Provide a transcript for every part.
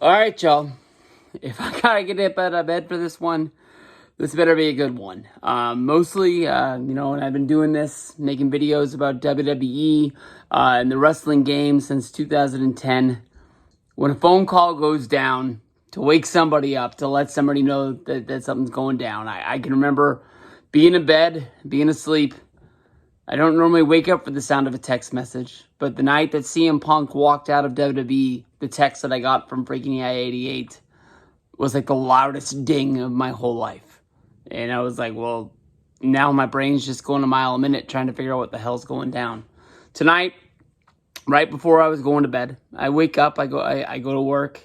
All right, y'all. If I gotta get up out of bed for this one, this better be a good one. Mostly, and I've been doing this, making videos about WWE and the wrestling game since 2010. When a phone call goes down to wake somebody up, to let somebody know that something's going down, I can remember being in bed, being asleep. I don't normally wake up for the sound of a text message, but the night that CM Punk walked out of WWE, the text that I got from Freaking I-88 was like the loudest ding of my whole life. And I was like, well, now my brain's just going a mile a minute trying to figure out what the hell's going down. Tonight, right before I was going to bed, I wake up, I go to work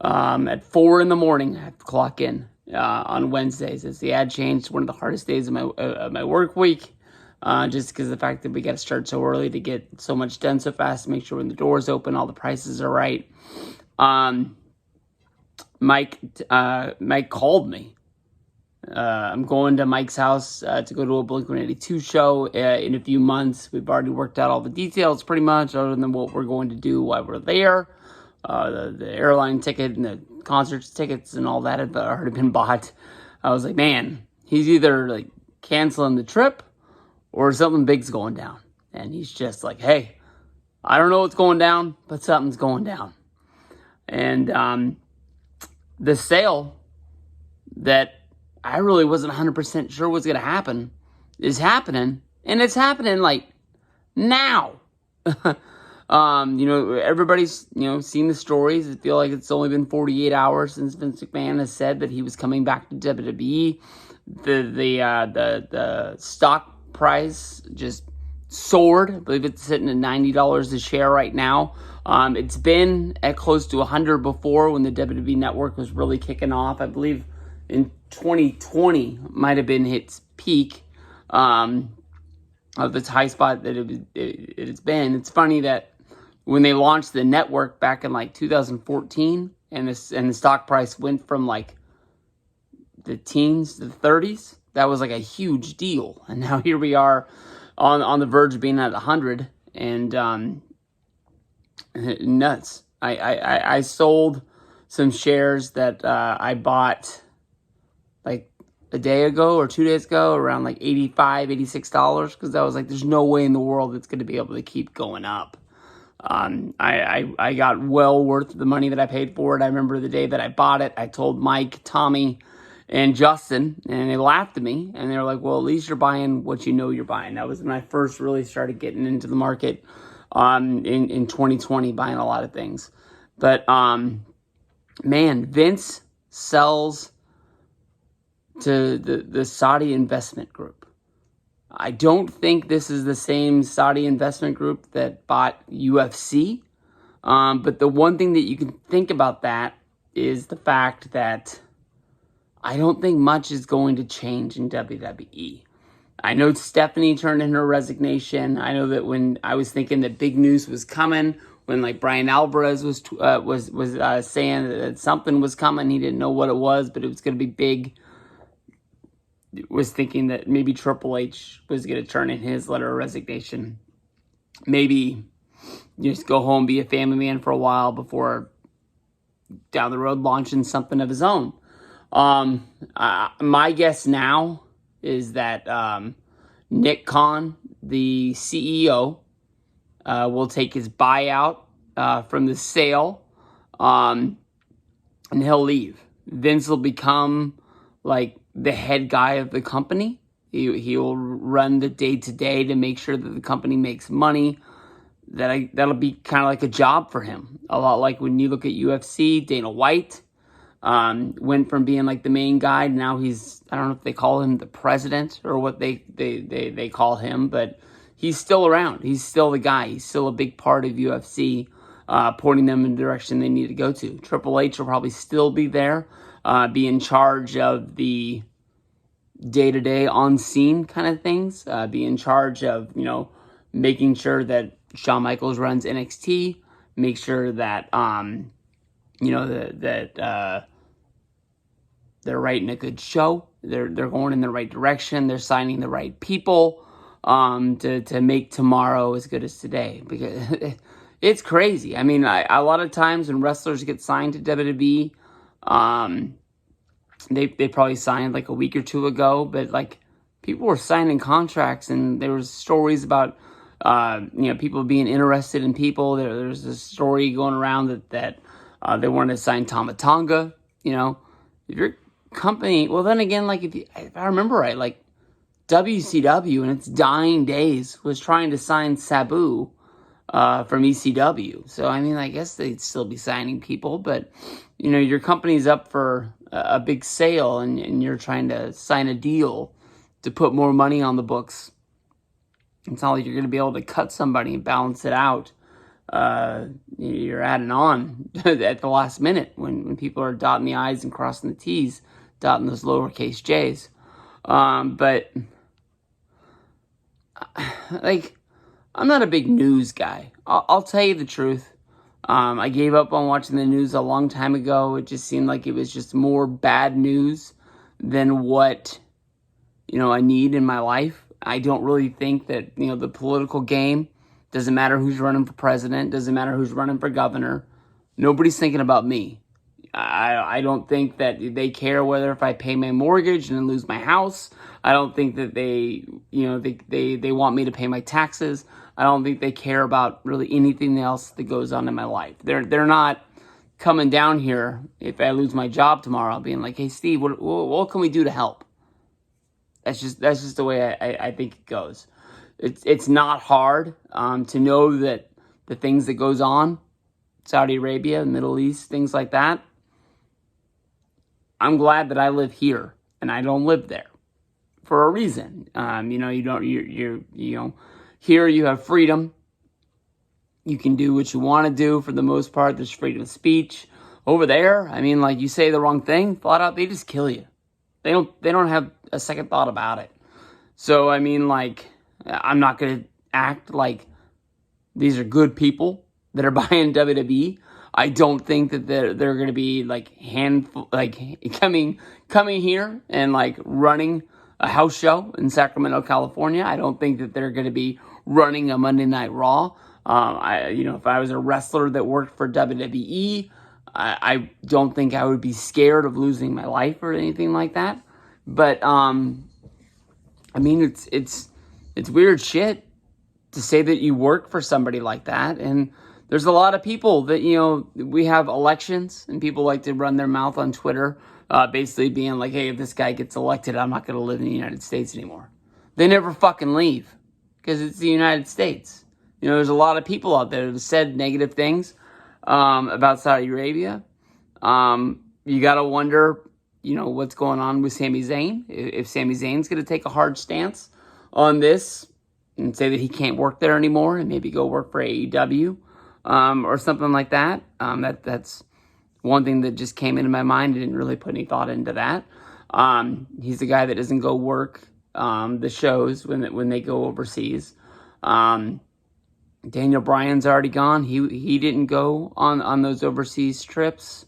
at 4 in the morning. I have to clock in on Wednesdays. As the ad changed, one of the hardest days of my work week. Just because of the fact that we got to start so early to get so much done so fast, to make sure when the doors open, all the prices are right. Mike called me. I'm going to Mike's house to go to a Blink-182 show in a few months. We've already worked out all the details pretty much, other than what we're going to do while we're there. The airline ticket and the concert tickets and all that have already been bought. I was like, man, he's either like canceling the trip or something big's going down. And he's just like, hey, I don't know what's going down, but something's going down. And the sale that I really wasn't 100% sure was going to happen is happening. And it's happening like now. Everybody's, seen the stories. I feel like it's only been 48 hours since Vince McMahon has said that he was coming back to WWE. The stock price just soared. I believe it's sitting at $90 a share right now. It's been at close to 100 before when the WWE Network was really kicking off. I believe in 2020 might have been its peak of its high spot that it's been. It's funny that when they launched the network back in like 2014 and the stock price went from like the teens to the 30s, that was like a huge deal. And now here we are on the verge of being at 100, and nuts. I sold some shares that I bought like a day ago or 2 days ago around like $85, $86, because I was like, there's no way in the world it's going to be able to keep going up. I got well worth the money that I paid for it. I remember the day that I bought it, I told Mike, Tommy, and Justin, and they laughed at me, and they were like, well, at least you're buying what you know you're buying. That was when I first really started getting into the market in 2020, buying a lot of things. But, man, Vince sells to the Saudi investment group. I don't think this is the same Saudi investment group that bought UFC. But the one thing that you can think about that is the fact that I don't think much is going to change in WWE. I know Stephanie turned in her resignation. I know that when I was thinking that big news was coming, when like Brian Alvarez was saying that something was coming, he didn't know what it was, but it was going to be big. Was thinking that maybe Triple H was going to turn in his letter of resignation. Maybe just go home, be a family man for a while before down the road launching something of his own. My guess now is that Nick Khan, the CEO, will take his buyout from the sale, and he'll leave. Vince will become like the head guy of the company. He will run the day-to-day to make sure that the company makes money. That'll be kind of like a job for him. A lot like when you look at UFC, Dana White went from being like the main guy, now he's, I don't know if they call him the president or what they call him, but he's still around. He's still the guy. He's still a big part of UFC, pointing them in the direction they need to go to. Triple H will probably still be there, be in charge of the day-to-day on-scene kind of things, be in charge of, making sure that Shawn Michaels runs NXT, make sure that, they're writing a good show. They're going in the right direction. They're signing the right people to make tomorrow as good as today. Because it's crazy. I mean, a lot of times when wrestlers get signed to WWE, um, they probably signed like a week or two ago, but like people were signing contracts, and there was stories about people being interested in people. There's a story going around that they wanted to sign Tama Tonga. You know, if your company, well, then again, like if I remember right, like WCW in its dying days was trying to sign Sabu from ECW. So, I mean, I guess they'd still be signing people, but, your company's up for a big sale, and you're trying to sign a deal to put more money on the books. It's not like you're going to be able to cut somebody and balance it out. You're adding on at the last minute when people are dotting the I's and crossing the T's, dotting those lowercase J's. But, like, I'm not a big news guy. I'll tell you the truth. I gave up on watching the news a long time ago. It just seemed like it was just more bad news than what, I need in my life. I don't really think that, the political game, doesn't matter who's running for president, doesn't matter who's running for governor. Nobody's thinking about me. I don't think that they care whether if I pay my mortgage and then lose my house. I don't think that they want me to pay my taxes. I don't think they care about really anything else that goes on in my life. They're not coming down here if I lose my job tomorrow, being like, "Hey, Steve, what can we do to help?" That's just the way I think it goes. It's not hard to know that the things that goes on, Saudi Arabia, Middle East, things like that. I'm glad that I live here and I don't live there for a reason. Here you have freedom. You can do what you want to do for the most part. There's freedom of speech. Over there, I mean, like, you say the wrong thing, flat out, they just kill you. They don't have a second thought about it. So, I mean, like, I'm not going to act like these are good people that are buying WWE. I don't think that they're going to be like coming here and like running a house show in Sacramento, California. I don't think that they're going to be running a Monday Night Raw. If I was a wrestler that worked for WWE, I don't think I would be scared of losing my life or anything like that. But I mean, it's weird shit to say that you work for somebody like that. And there's a lot of people that, we have elections and people like to run their mouth on Twitter, basically being like, "Hey, if this guy gets elected, I'm not going to live in the United States anymore." They never fucking leave because it's the United States. There's a lot of people out there that have said negative things about Saudi Arabia. You got to wonder, what's going on with Sami Zayn. If Sami Zayn's going to take a hard stance on this and say that he can't work there anymore and maybe go work for AEW or something like that. That's one thing that just came into my mind. I didn't really put any thought into that. He's the guy that doesn't go work the shows when they go overseas. Daniel Bryan's already gone. He didn't go on those overseas trips.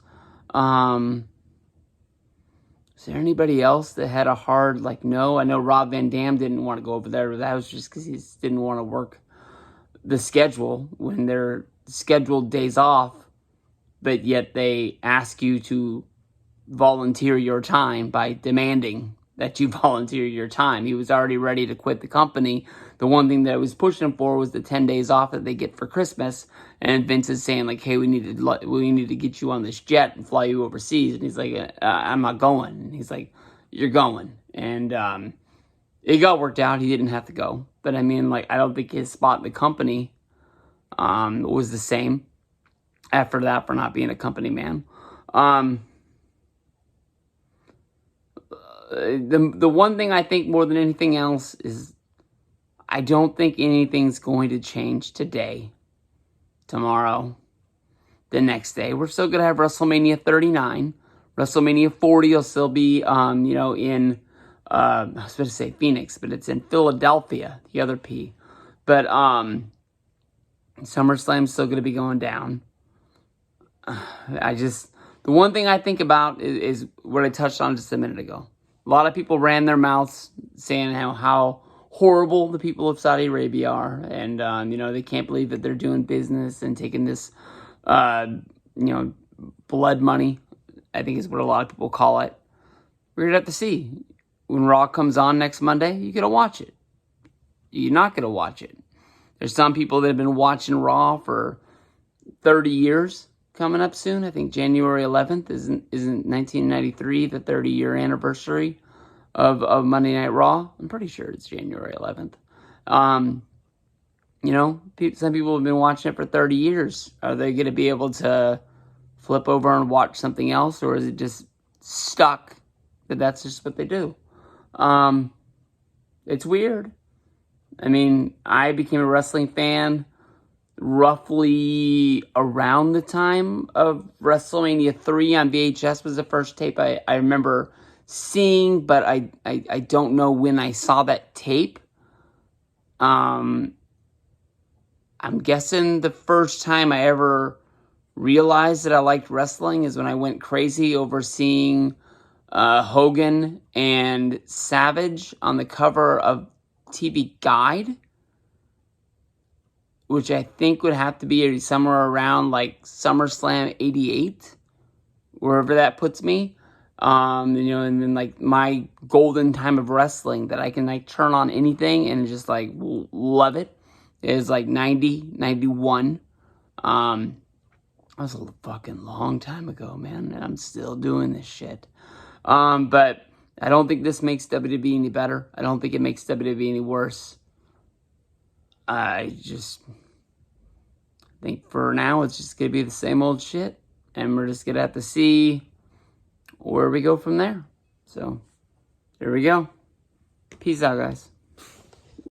Is there anybody else that had a hard, no? I know Rob Van Dam didn't want to go over there, but that was just because he didn't want to work the schedule when they're scheduled days off, but yet they ask you to volunteer your time by demanding that you volunteer your time. He was already ready to quit the company. The one thing that I was pushing for was the 10 days off that they get for Christmas. And Vince is saying, like, "Hey, we need to get you on this jet and fly you overseas." And he's like, "I'm not going." And he's like, "You're going." And it got worked out. He didn't have to go. But I mean, I don't think his spot in the company was the same after that for not being a company man. The one thing I think more than anything else is I don't think anything's going to change today, tomorrow, the next day. We're still going to have WrestleMania 39. WrestleMania 40 will still be, in, I was supposed to say Phoenix, but it's in Philadelphia, the other P. But SummerSlam's still going to be going down. The one thing I think about is what I touched on just a minute ago. A lot of people ran their mouths saying how horrible the people of Saudi Arabia are. And, you know, they can't believe that they're doing business and taking this, you know, blood money, I think is what a lot of people call it. We're going to have to see. When Raw comes on next Monday, you're going to watch it. You're not going to watch it. There's some people that have been watching Raw for 30 years coming up soon. I think January 11th isn't 1993 the 30-year anniversary of Monday Night Raw. I'm pretty sure it's January 11th. You know, some people have been watching it for 30 years. Are they going to be able to flip over and watch something else, or is it just stuck that that's just what they do? It's weird. I mean, I became a wrestling fan roughly around the time of WrestleMania 3 on VHS was the first tape I remember seeing, but I don't know when I saw that tape. I'm guessing the first time I ever realized that I liked wrestling is when I went crazy over seeing Hogan and Savage on the cover of TV Guide, which I think would have to be somewhere around like SummerSlam 88, wherever that puts me. You know, and then like my golden time of wrestling that I can like turn on anything and just like love it is like 90, 91. That was a fucking long time ago, man, and I'm still doing this shit. But I don't think this makes WWE any better. I don't think it makes WWE any worse. I just think for now it's just going to be the same old shit. And we're just going to have to see where we go from there. So, there we go. Peace out, guys.